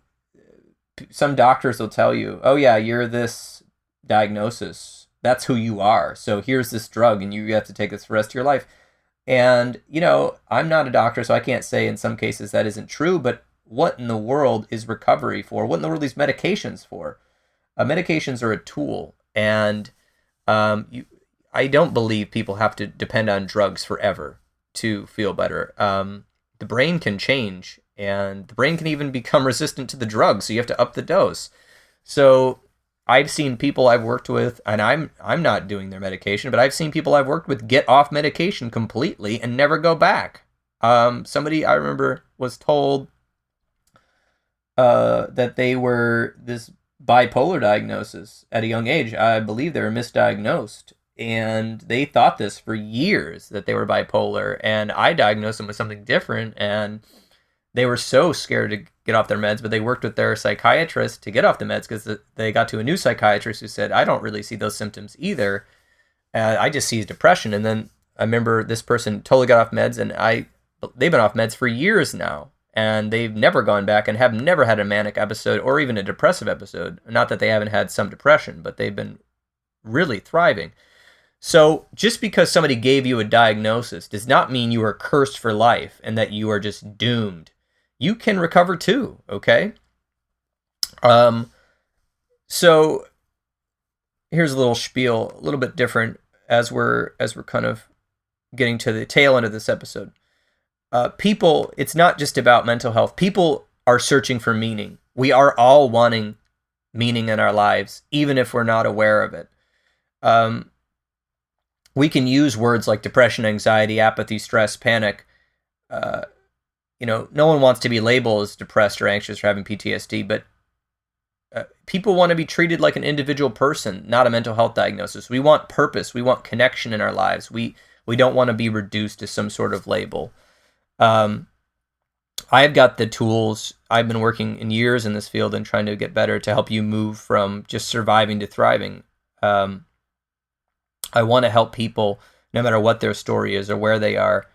some doctors will tell you, oh yeah, you're this diagnosis. That's who you are. So here's this drug and you have to take this for the rest of your life. And, you know, I'm not a doctor, so I can't say in some cases that isn't true, but what in the world is recovery for? What in the world are these medications for? Medications are a tool, and I don't believe people have to depend on drugs forever to feel better. The brain can change, and the brain can even become resistant to the drug, so you have to up the dose. So I've seen people I've worked with, and I'm not doing their medication, but I've seen people I've worked with get off medication completely and never go back. Somebody I remember was told that they were this bipolar diagnosis at a young age. I believe they were misdiagnosed, and they thought this for years, that they were bipolar, and I diagnosed them with something different, and they were so scared to get off their meds, but they worked with their psychiatrist to get off the meds, because they got to a new psychiatrist who said, I don't really see those symptoms either. I just see depression. And then I remember this person totally got off meds, and they've been off meds for years now, and they've never gone back and have never had a manic episode or even a depressive episode. Not that they haven't had some depression, but they've been really thriving. So just because somebody gave you a diagnosis does not mean you are cursed for life and that you are just doomed. You can recover too, okay? So here's a little spiel, a little bit different as we're kind of getting to the tail end of this episode. People, it's not just about mental health. People are searching for meaning. We are all wanting meaning in our lives, even if we're not aware of it. We can use words like depression, anxiety, apathy, stress, panic. No one wants to be labeled as depressed or anxious or having PTSD, but people want to be treated like an individual person, not a mental health diagnosis. We want purpose. We want connection in our lives. We don't want to be reduced to some sort of label. I've got the tools. I've been working in years in this field and trying to get better to help you move from just surviving to thriving. I want to help people no matter what their story is or where they are.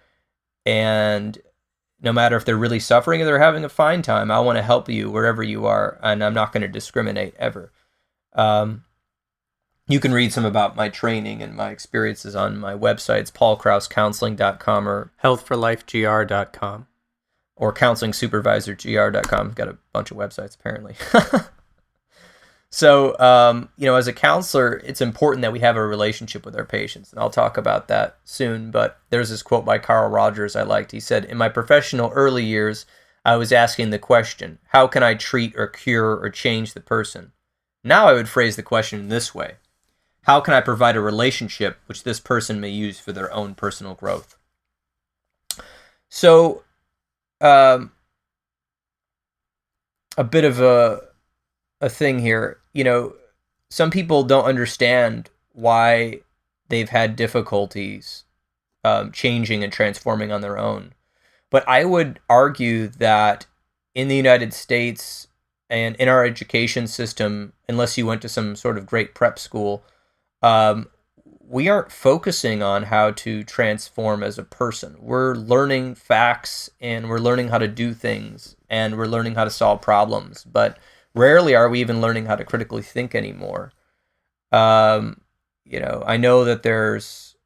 And no matter if they're really suffering or they're having a fine time, I want to help you wherever you are. And I'm not going to discriminate ever. You can read some about my training and my experiences on my websites, paulkrauscounseling.com or healthforlifegr.com or counselingsupervisorgr.com. Got a bunch of websites, apparently. So, as a counselor, it's important that we have a relationship with our patients. And I'll talk about that soon. But there's this quote by Carl Rogers I liked. He said, "In my professional early years, I was asking the question, how can I treat or cure or change the person? Now I would phrase the question in this way. How can I provide a relationship which this person may use for their own personal growth?" So, a bit of a thing here. Some people don't understand why they've had difficulties changing and transforming on their own. But I would argue that in the United States and in our education system, unless you went to some sort of great prep school, we aren't focusing on how to transform as a person. We're learning facts and we're learning how to do things and we're learning how to solve problems. But rarely are we even learning how to critically think anymore. I know that there's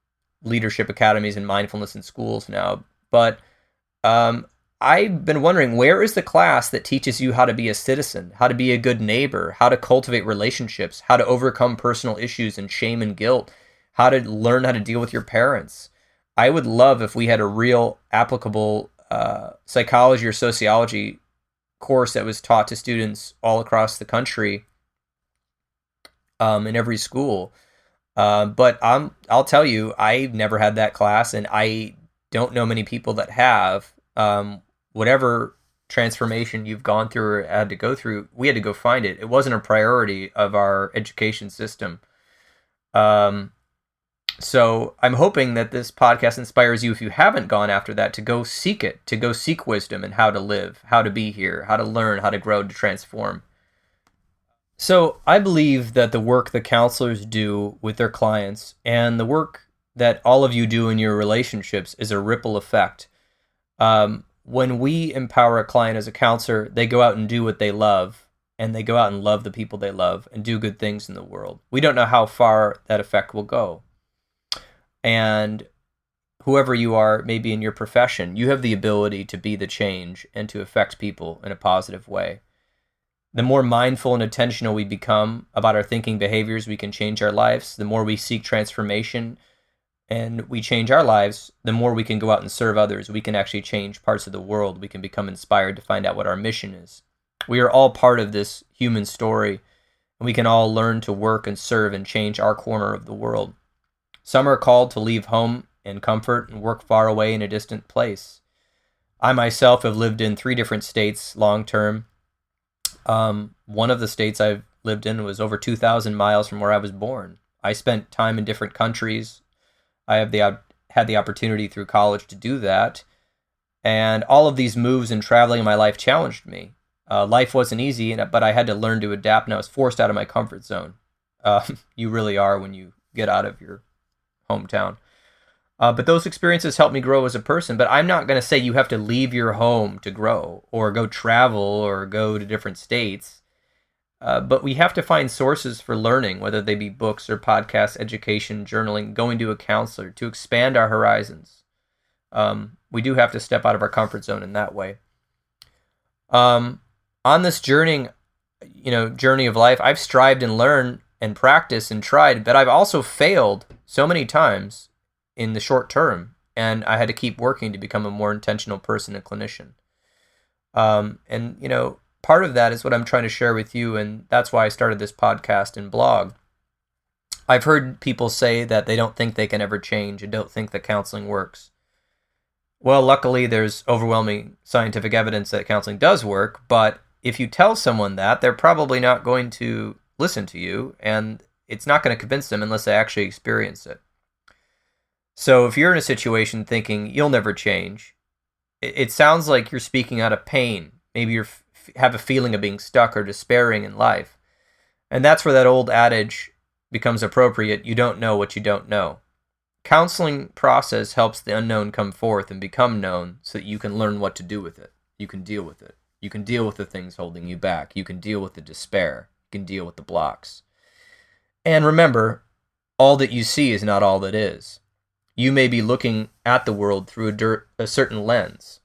leadership academies and mindfulness in schools now, but I've been wondering, where is the class that teaches you how to be a citizen, how to be a good neighbor, how to cultivate relationships, how to overcome personal issues and shame and guilt, how to learn how to deal with your parents? I would love if we had a real applicable psychology or sociology course that was taught to students all across the country in every school. But I'll tell you, I've never had that class, and I don't know many people that have. Whatever transformation you've gone through or had to go through, we had to go find it. It wasn't a priority of our education system. So I'm hoping that this podcast inspires you, if you haven't gone after that, to go seek it, to go seek wisdom and how to live, how to be here, how to learn, how to grow, to transform. So I believe that the work the counselors do with their clients and the work that all of you do in your relationships is a ripple effect. When we empower a client as a counselor, they go out and do what they love, and they go out and love the people they love and do good things in the world. We don't know how far that effect will go. And whoever you are, maybe in your profession, you have the ability to be the change and to affect people in a positive way. The more mindful and intentional we become about our thinking behaviors, we can change our lives. The more we seek transformation and we change our lives, the more we can go out and serve others. We can actually change parts of the world. We can become inspired to find out what our mission is. We are all part of this human story, and we can all learn to work and serve and change our corner of the world. Some are called to leave home and comfort and work far away in a distant place. I myself have lived in 3 different states long term. One of the states I've lived in was over 2,000 miles from where I was born. I spent time in different countries. I have had the opportunity through college to do that. And all of these moves and traveling in my life challenged me. Life wasn't easy, but I had to learn to adapt, and I was forced out of my comfort zone. You really are when you get out of your hometown. But those experiences helped me grow as a person. But I'm not going to say you have to leave your home to grow or go travel or go to different states. But we have to find sources for learning, whether they be books or podcasts, education, journaling, going to a counselor, to expand our horizons. We do have to step out of our comfort zone in that way. On this journey of life, I've strived and learned and practiced and tried, but I've also failed so many times in the short term, and I had to keep working to become a more intentional person and clinician. Part of that is what I'm trying to share with you, and that's why I started this podcast and blog. I've heard people say that they don't think they can ever change and don't think that counseling works. Well, luckily, there's overwhelming scientific evidence that counseling does work, but if you tell someone that, they're probably not going to listen to you, and it's not going to convince them unless they actually experience it. So if you're in a situation thinking you'll never change, it sounds like you're speaking out of pain. Maybe you have a feeling of being stuck or despairing in life. And that's where that old adage becomes appropriate: you don't know what you don't know. Counseling process helps the unknown come forth and become known so that you can learn what to do with it. You can deal with it. You can deal with the things holding you back. You can deal with the despair. You can deal with the blocks. And remember, all that you see is not all that is. You may be looking at the world through a certain lens.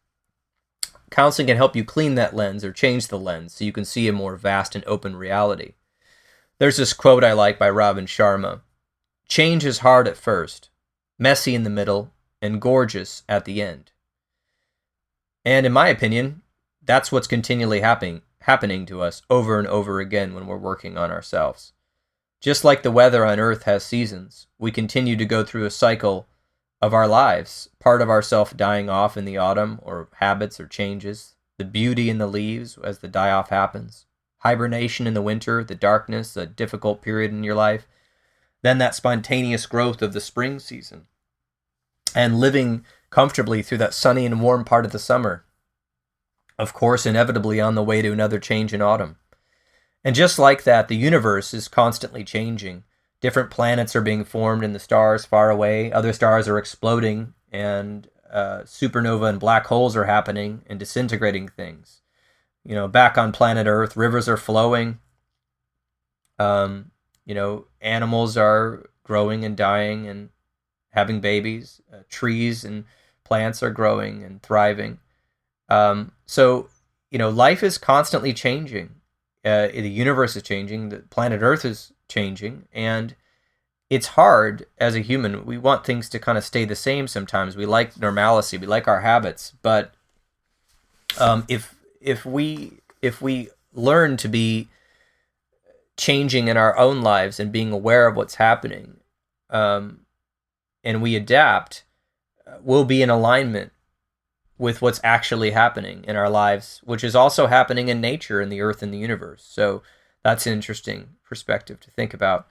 Counseling can help you clean that lens or change the lens so you can see a more vast and open reality. There's this quote I like by Robin Sharma. Change is hard at first, messy in the middle, and gorgeous at the end. And in my opinion, that's what's continually happening to us over and over again when we're working on ourselves. Just like the weather on Earth has seasons, we continue to go through a cycle of our lives, part of ourself dying off in the autumn, or habits or changes, the beauty in the leaves as the die-off happens, hibernation in the winter, the darkness, a difficult period in your life, then that spontaneous growth of the spring season, and living comfortably through that sunny and warm part of the summer. Of course, inevitably on the way to another change in autumn. And just like that, the universe is constantly changing. Different planets are being formed in the stars far away. Other stars are exploding, and supernova and black holes are happening and disintegrating things. Back on planet Earth, rivers are flowing. Animals are growing and dying and having babies. Trees and plants are growing and thriving. So life is constantly changing. The universe is changing. The planet Earth is changing. And it's hard as a human. We want things to kind of stay the same sometimes. We like normalcy. We like our habits. But if we learn to be changing in our own lives and being aware of what's happening, and we adapt, we'll be in alignment with what's actually happening in our lives, which is also happening in nature, in the earth, and the universe. So that's an interesting perspective to think about.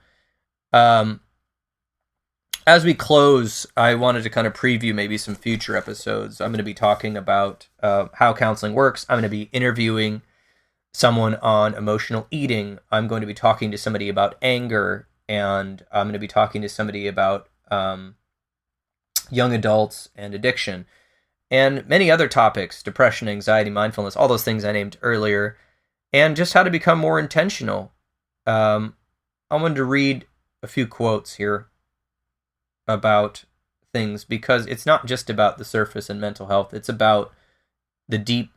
As we close, I wanted to kind of preview maybe some future episodes. I'm going to be talking about how counseling works. I'm going to be interviewing someone on emotional eating. I'm going to be talking to somebody about anger, and I'm going to be talking to somebody about young adults and addiction, and many other topics: depression, anxiety, mindfulness, all those things I named earlier, and just how to become more intentional. I wanted to read a few quotes here about things, because it's not just about the surface and mental health, it's about the deep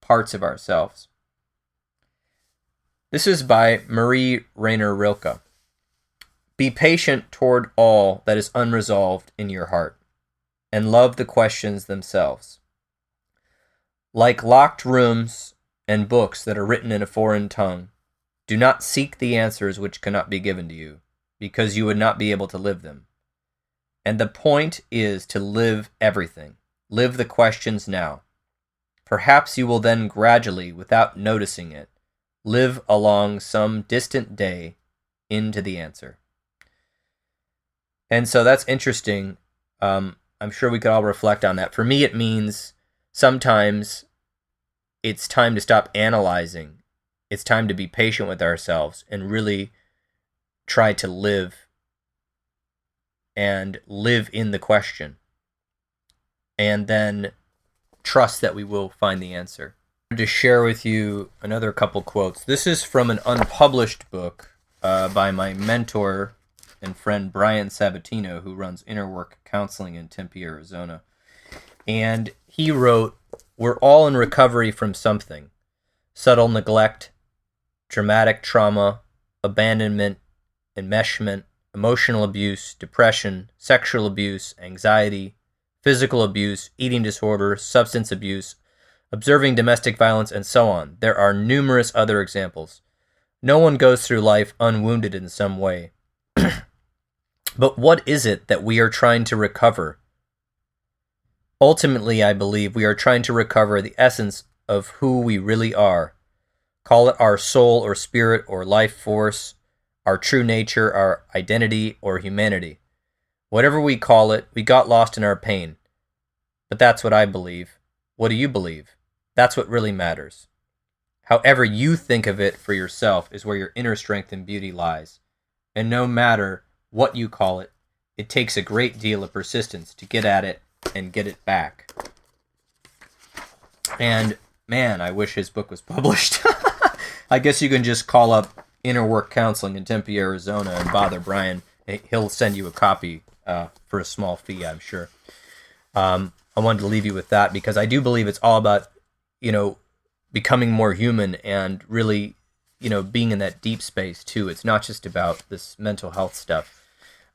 parts of ourselves. This is by Marie Rainer Rilke. Be patient toward all that is unresolved in your heart, and love the questions themselves. Like locked rooms and books that are written in a foreign tongue, do not seek the answers which cannot be given to you, because you would not be able to live them. And the point is to live everything. Live the questions now. Perhaps you will then gradually, without noticing it, live along some distant day into the answer. And so that's interesting. I'm sure we could all reflect on that. For me, it means sometimes it's time to stop analyzing. It's time to be patient with ourselves and really try to live and live in the question, and then trust that we will find the answer. I'm going to share with you another couple quotes. This is from an unpublished book by my mentor and friend Brian Sabatino, who runs Inner Work Counseling in Tempe, Arizona. And he wrote, "We're all in recovery from something: subtle neglect, traumatic trauma, abandonment, enmeshment, emotional abuse, depression, sexual abuse, anxiety, physical abuse, eating disorder, substance abuse, observing domestic violence, and so on. There are numerous other examples. No one goes through life unwounded in some way. But what is it that we are trying to recover? Ultimately, I believe we are trying to recover the essence of who we really are. Call it our soul or spirit or life force, our true nature, our identity, or humanity. Whatever we call it, we got lost in our pain. But that's what I believe. What do you believe? That's what really matters. However you think of it for yourself is where your inner strength and beauty lies. And no matter what you call it, it takes a great deal of persistence to get at it and get it back." And man, I wish his book was published. I guess you can just call up Inner Work Counseling in Tempe, Arizona, and bother Brian. He'll send you a copy for a small fee, I'm sure. I wanted to leave you with that because I do believe it's all about, becoming more human and really, being in that deep space too. It's not just about this mental health stuff.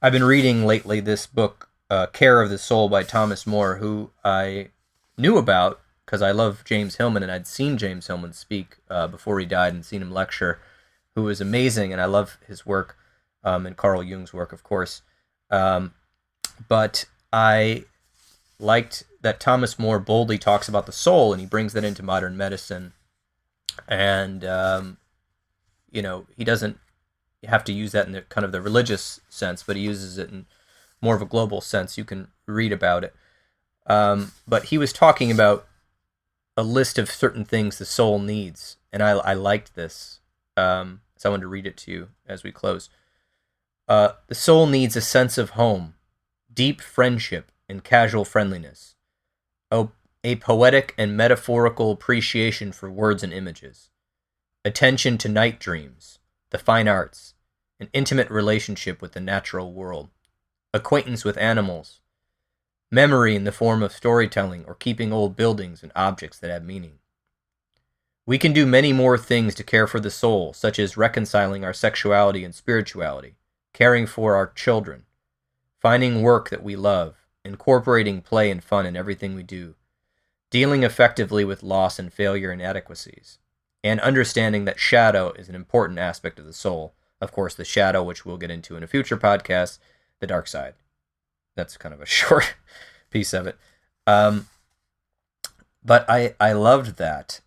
I've been reading lately this book, Care of the Soul by Thomas More, who I knew about because I love James Hillman, and I'd seen James Hillman speak before he died and seen him lecture, who was amazing, and I love his work, and Carl Jung's work, of course. But I liked that Thomas More boldly talks about the soul, and he brings that into modern medicine. And, he doesn't have to use that in the kind of the religious sense, but he uses it in more of a global sense. You can read about it. But he was talking about a list of certain things the soul needs, and I liked this. So I wanted to read it to you as we close. The soul needs a sense of home, deep friendship, and casual friendliness, a poetic and metaphorical appreciation for words and images, attention to night dreams, the fine arts, an intimate relationship with the natural world, acquaintance with animals, memory in the form of storytelling or keeping old buildings and objects that have meaning. We can do many more things to care for the soul, such as reconciling our sexuality and spirituality, caring for our children, finding work that we love, incorporating play and fun in everything we do, dealing effectively with loss and failure and inadequacies, and understanding that shadow is an important aspect of the soul. Of course, the shadow, which we'll get into in a future podcast, the dark side. That's kind of a short piece of it. But I loved that.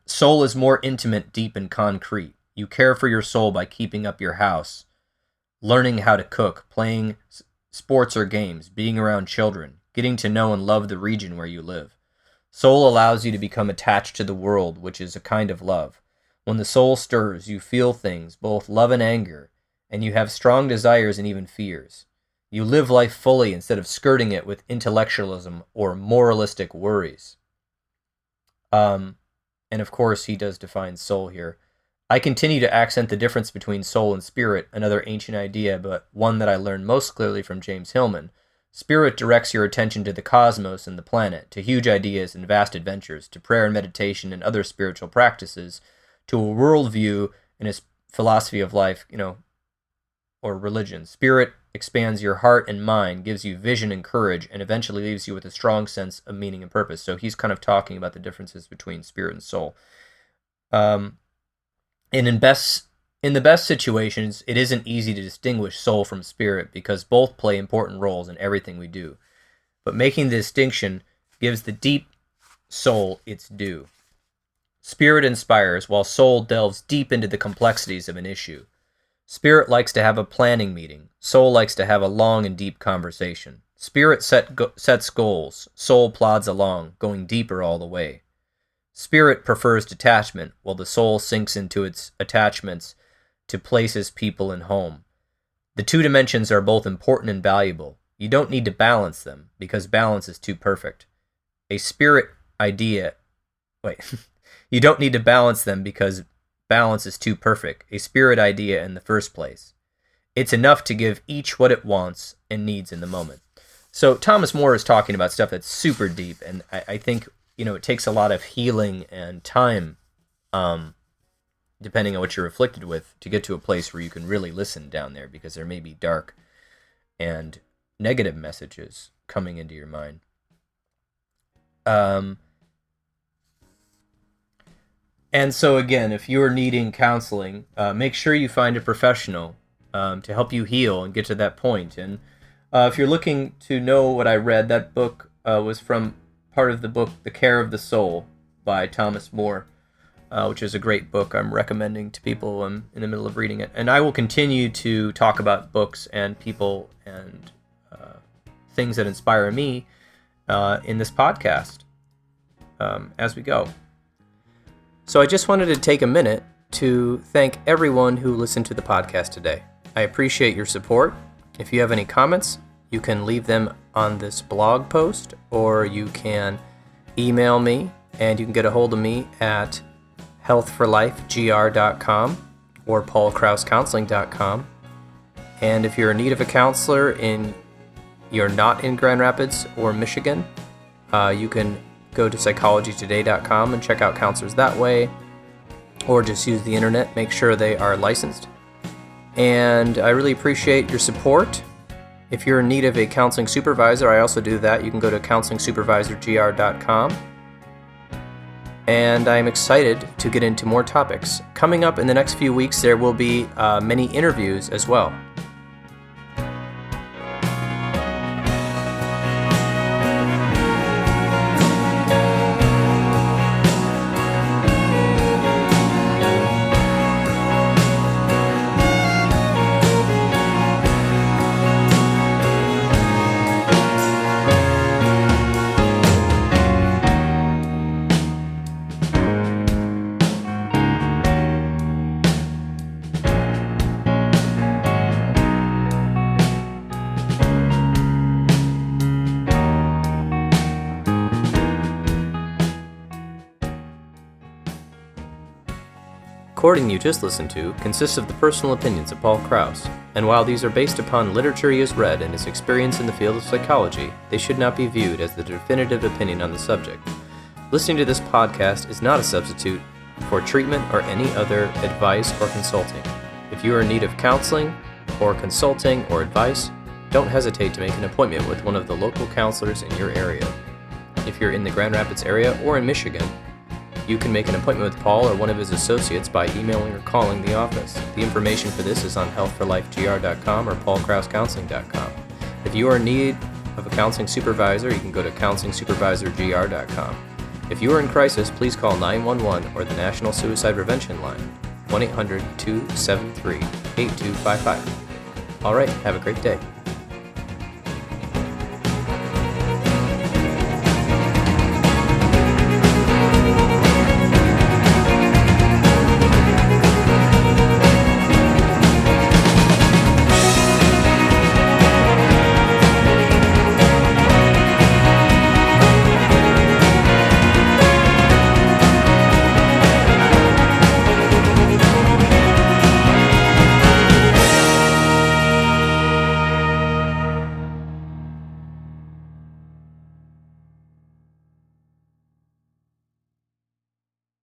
Soul is more intimate, deep, and concrete. You care for your soul by keeping up your house, learning how to cook, playing sports or games, being around children, getting to know and love the region where you live. Soul allows you to become attached to the world, which is a kind of love. When the soul stirs, you feel things, both love and anger, and you have strong desires and even fears. You live life fully instead of skirting it with intellectualism or moralistic worries. And of course, he does define soul here. I continue to accent the difference between soul and spirit, another ancient idea, but one that I learned most clearly from James Hillman. Spirit directs your attention to the cosmos and the planet, to huge ideas and vast adventures, to prayer and meditation and other spiritual practices, to a worldview and a philosophy of life, or religion. Spirit expands your heart and mind, gives you vision and courage, and eventually leaves you with a strong sense of meaning and purpose. So he's kind of talking about the differences between spirit and soul. And in the best situations, it isn't easy to distinguish soul from spirit because both play important roles in everything we do. But making the distinction gives the deep soul its due. Spirit inspires, while soul delves deep into the complexities of an issue. Spirit likes to have a planning meeting. Soul likes to have a long and deep conversation. Spirit sets goals. Soul plods along, going deeper all the way. Spirit prefers detachment, while the soul sinks into its attachments to places, people, and home. The two dimensions are both important and valuable. You don't need to balance them, because balance is too perfect. You don't need to balance them because balance is too perfect, a spirit idea in the first place. It's enough to give each what it wants and needs in the moment. So Thomas More is talking about stuff that's super deep, and I think it takes a lot of healing and time, depending on what you're afflicted with, to get to a place where you can really listen down there, because there may be dark and negative messages coming into your mind. And so again, if you're needing counseling, make sure you find a professional to help you heal and get to that point. And if you're looking to know what I read, that book was from part of the book, The Care of the Soul by Thomas More, which is a great book I'm recommending to people. I'm in the middle of reading it. And I will continue to talk about books and people and things that inspire me in this podcast as we go. So I just wanted to take a minute to thank everyone who listened to the podcast today. I appreciate your support. If you have any comments, you can leave them on this blog post, or you can email me, and you can get a hold of me at healthforlifegr.com, or paulkrauscounseling.com. And if you're in need of a counselor and you're not in Grand Rapids or Michigan, you can go to psychologytoday.com and check out counselors that way, or just use the internet. Make sure they are licensed. And I really appreciate your support. If you're in need of a counseling supervisor, I also do that. You can go to counselingsupervisorgr.com. And I'm excited to get into more topics. Coming up in the next few weeks, there will be many interviews as well. recording you just listened to consists of the personal opinions of Paul Kraus, and while these are based upon literature he has read and his experience in the field of psychology, they should not be viewed as the definitive opinion on the subject. Listening to this podcast is not a substitute for treatment or any other advice or consulting. If you are in need of counseling or consulting or advice, don't hesitate to make an appointment with one of the local counselors in your area. If you're in the Grand Rapids area or in Michigan, you can make an appointment with Paul or one of his associates by emailing or calling the office. The information for this is on healthforlifegr.com or paulkrauscounseling.com. If you are in need of a counseling supervisor, you can go to counselingsupervisorgr.com. If you are in crisis, please call 911 or the National Suicide Prevention Line, 1-800-273-8255. All right, have a great day.